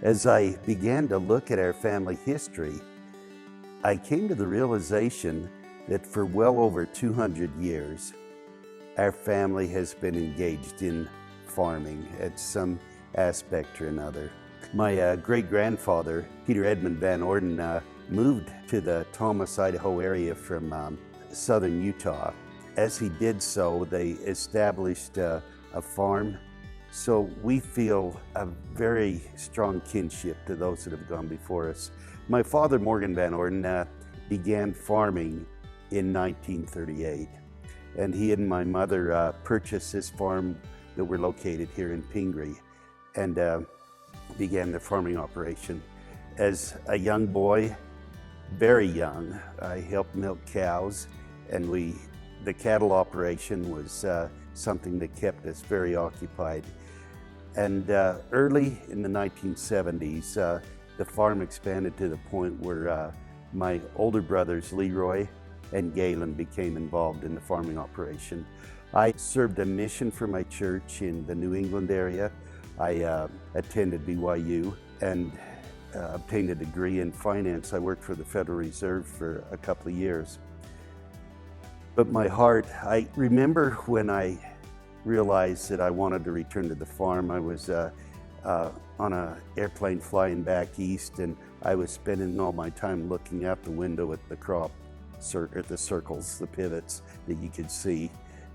As I began to look at our family history, I came to the realization that for well over 200 years, our family has been engaged in farming at some aspect or another. My great-grandfather, Peter Edmund VanOrden, moved to the Thomas, Idaho area from southern Utah. As he did so, they established a farm. So we feel a very strong kinship to those that have gone before us. My father, Morgan VanOrden, began farming in 1938. And he and my mother purchased this farm that we're located here in Pingree and began their farming operation. As a young boy, very young, I helped milk cows, and the cattle operation was something that kept us very occupied. And early in the 1970s, the farm expanded to the point where my older brothers, Leroy and Galen, became involved in the farming operation. I served a mission for my church in the New England area. I attended BYU and obtained a degree in finance. I worked for the Federal Reserve for a couple of years. But my heart, I remember when I realized that I wanted to return to the farm. I was on an airplane flying back east, and I was spending all my time looking out the window at the crop, at the circles, the pivots that you could see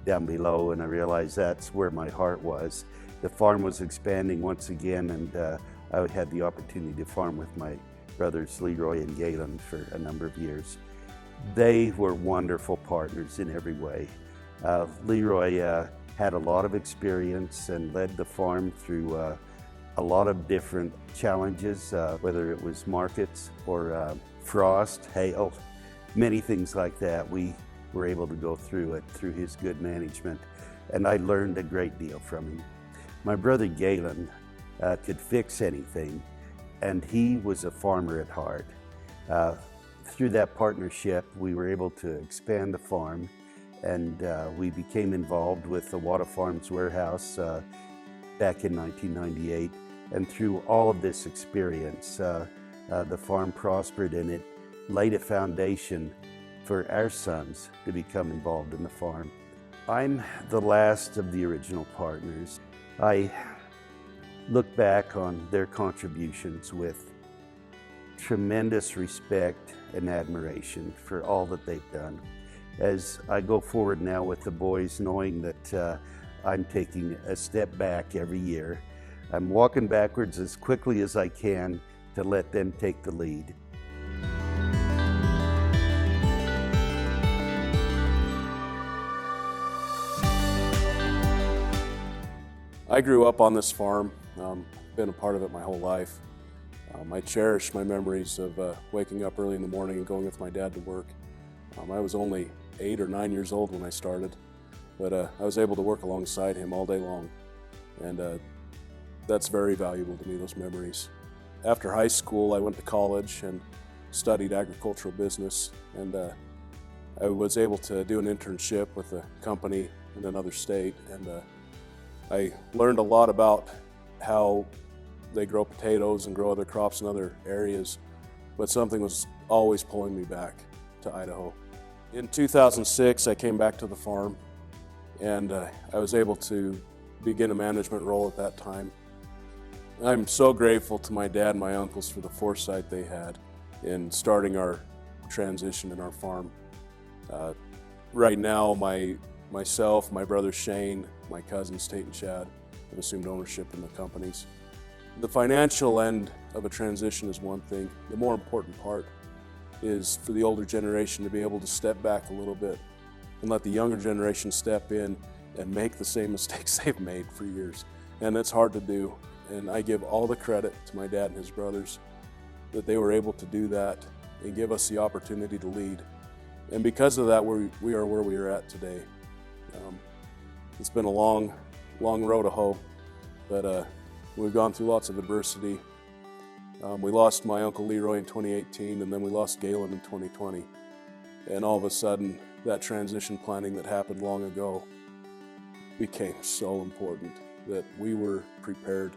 down below, and I realized that's where my heart was. The farm was expanding once again, and I had the opportunity to farm with my brothers Leroy and Galen for a number of years. They were wonderful partners in every way. Leroy had a lot of experience and led the farm through a lot of different challenges, whether it was markets or frost, hail, many things like that. We were able to go through it through his good management, and I learned a great deal from him. My brother Galen could fix anything, and he was a farmer at heart. Through that partnership, we were able to expand the farm, and we became involved with the Wada Farms warehouse back in 1998. And through all of this experience, the farm prospered, and it laid a foundation for our sons to become involved in the farm. I'm the last of the original partners. I look back on their contributions with tremendous respect and admiration for all that they've done. As I go forward now with the boys, knowing that I'm taking a step back every year, I'm walking backwards as quickly as I can to let them take the lead. I grew up on this farm, been a part of it my whole life. I cherish my memories of waking up early in the morning and going with my dad to work. I was only 8 or 9 years old when I started, but I was able to work alongside him all day long, and that's very valuable to me, those memories. After high school, I went to college and studied agricultural business, and I was able to do an internship with a company in another state, and I learned a lot about how they grow potatoes and grow other crops in other areas, but something was always pulling me back to Idaho. In 2006, I came back to the farm, and I was able to begin a management role at that time. I'm so grateful to my dad and my uncles for the foresight they had in starting our transition in our farm. Right now, myself, my brother Shane, my cousins Tate and Chad have assumed ownership in the companies. The financial end of a transition is one thing. The more important part is for the older generation to be able to step back a little bit and let the younger generation step in and make the same mistakes they've made for years. And it's hard to do. And I give all the credit to my dad and his brothers that they were able to do that and give us the opportunity to lead. And because of that, we are where we are at today. It's been a long road to hoe, but we've gone through lots of adversity. We lost my Uncle Leroy in 2018, and then we lost Galen in 2020. And all of a sudden, that transition planning that happened long ago became so important that we were prepared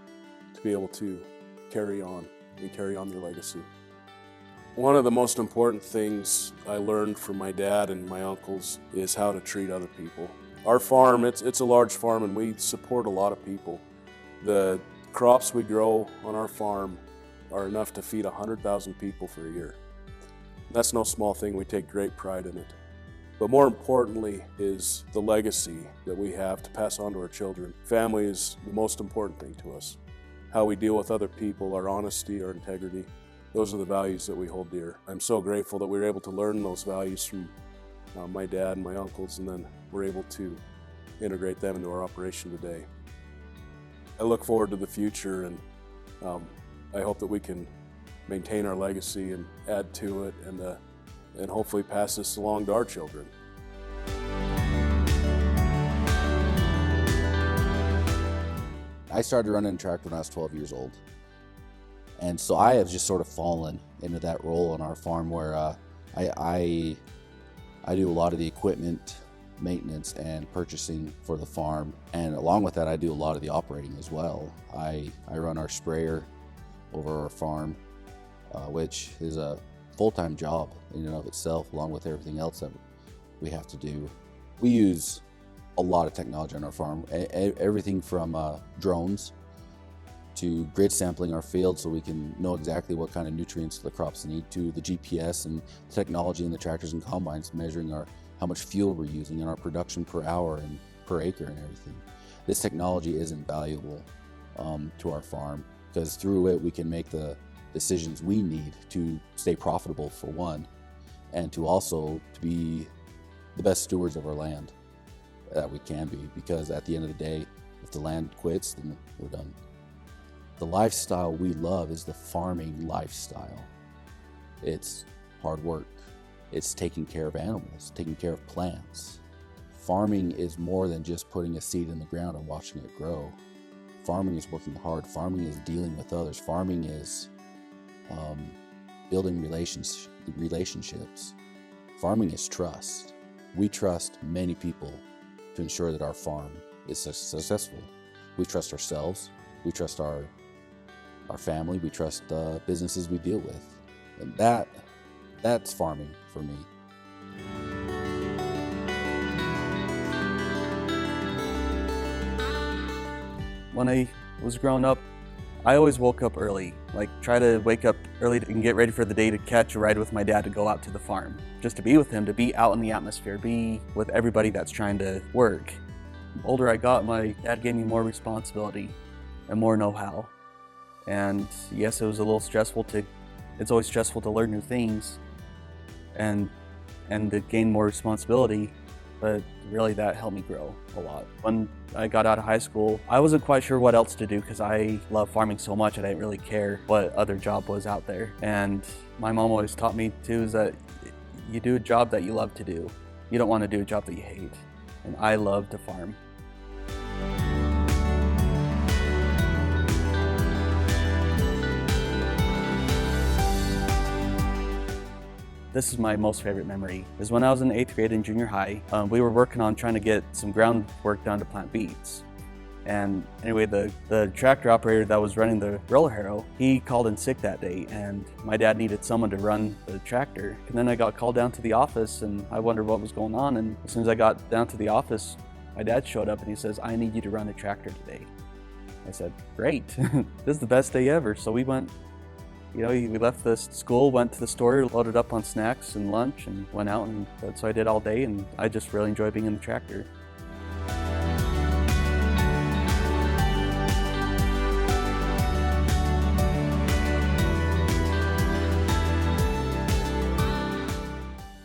to be able to carry on. We carry on their legacy. One of the most important things I learned from my dad and my uncles is how to treat other people. Our farm, it's a large farm, and we support a lot of people. The crops we grow on our farm are enough to feed 100,000 people for a year. That's no small thing. We take great pride in it. But more importantly is the legacy that we have to pass on to our children. Family is the most important thing to us. How we deal with other people, our honesty, our integrity, those are the values that we hold dear. I'm so grateful that we were able to learn those values from my dad and my uncles, and then we're able to integrate them into our operation today. I look forward to the future, and I hope that we can maintain our legacy and add to it, and hopefully pass this along to our children. I started running a tractor when I was 12 years old. And so I have just sort of fallen into that role on our farm where I do a lot of the equipment maintenance and purchasing for the farm. And along with that, I do a lot of the operating as well. I run our sprayer over our farm, which is a full-time job in and of itself, along with everything else that we have to do. We use a lot of technology on our farm, everything from drones to grid sampling our field so we can know exactly what kind of nutrients the crops need, to the GPS and technology in the tractors and combines measuring how much fuel we're using and our production per hour and per acre and everything. This technology is invaluable to our farm, because through it we can make the decisions we need to stay profitable, for one, and to also to be the best stewards of our land that we can be, because at the end of the day, if the land quits, then we're done. The lifestyle we love is the farming lifestyle. It's hard work. It's taking care of animals, taking care of plants. Farming is more than just putting a seed in the ground and watching it grow. Farming is working hard. Farming is dealing with others. Farming is building relationships. Farming is trust. We trust many people to ensure that our farm is successful. We trust ourselves. We trust our family. We trust the businesses we deal with. And that's farming for me. When I was growing up, I always woke up early, try to wake up early and get ready for the day to catch a ride with my dad to go out to the farm. Just to be with him, to be out in the atmosphere, be with everybody that's trying to work. The older I got, my dad gave me more responsibility and more know-how. And yes, it was a little stressful it's always stressful to learn new things and to gain more responsibility, but really that helped me grow a lot. When I got out of high school, I wasn't quite sure what else to do because I love farming so much and I didn't really care what other job was out there. And my mom always taught me too is that you do a job that you love to do. You don't want to do a job that you hate. And I love to farm. This is my most favorite memory, is when I was in 8th grade in junior high. We were working on trying to get some groundwork done to plant beets. And anyway, the tractor operator that was running the roller harrow, he called in sick that day, and my dad needed someone to run the tractor. And then I got called down to the office, and I wondered what was going on. And as soon as I got down to the office, my dad showed up and he says, "I need you to run the tractor today." I said, "Great, this is the best day ever." So we went. We left the school, went to the store, loaded up on snacks and lunch, and went out, and that's what I did all day, and I just really enjoy being in the tractor.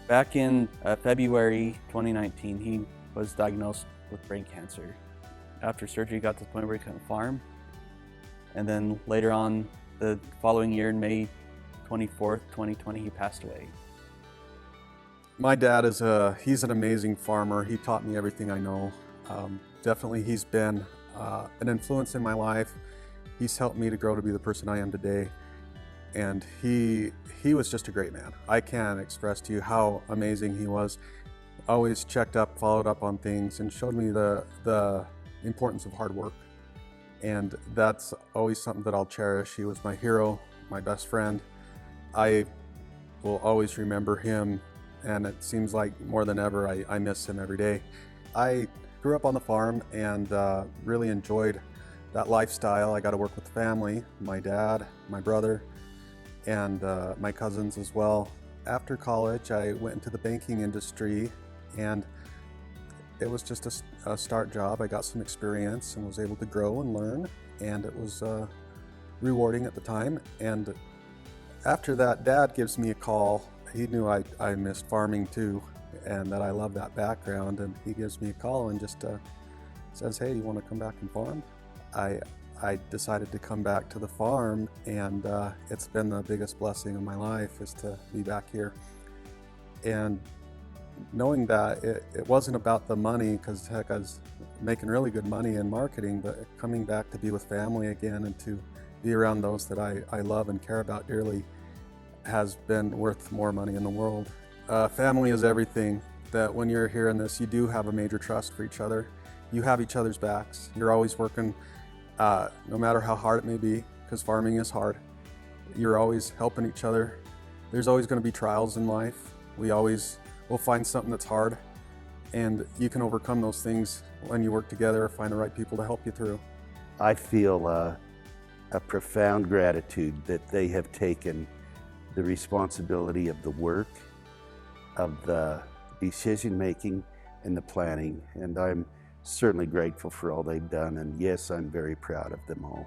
Back in February 2019, he was diagnosed with brain cancer. After surgery, he got to the point where he couldn't farm, and then later on, the following year, in May 24th, 2020, he passed away. My dad he's an amazing farmer. He taught me everything I know. Definitely he's been an influence in my life. He's helped me to grow to be the person I am today. And he was just a great man. I can't express to you how amazing he was. Always checked up, followed up on things, and showed me the importance of hard work. And that's always something that I'll cherish. He was my hero, my best friend. I will always remember him, and it seems like more than ever I miss him every day. I grew up on the farm and really enjoyed that lifestyle. I got to work with the family, my dad, my brother, and my cousins as well. After college, I went into the banking industry, and it was just a start job. I got some experience and was able to grow and learn, and it was rewarding at the time. And after that, Dad gives me a call. He knew I missed farming too, and that I love that background, and he gives me a call and just says, "Hey, you want to come back and farm?" I decided to come back to the farm, and it's been the biggest blessing of my life is to be back here. And knowing that it wasn't about the money, because heck, I was making really good money in marketing, but coming back to be with family again and to be around those that I love and care about dearly has been worth more money in the world. Family is everything. That when you're hearing this, you do have a major trust for each other. You have each other's backs. You're always working, no matter how hard it may be, because farming is hard. You're always helping each other. There's always going to be trials in life. We'll find something that's hard, and you can overcome those things when you work together or find the right people to help you through. I feel a profound gratitude that they have taken the responsibility of the work, of the decision making and the planning, and I'm certainly grateful for all they've done, and yes, I'm very proud of them all.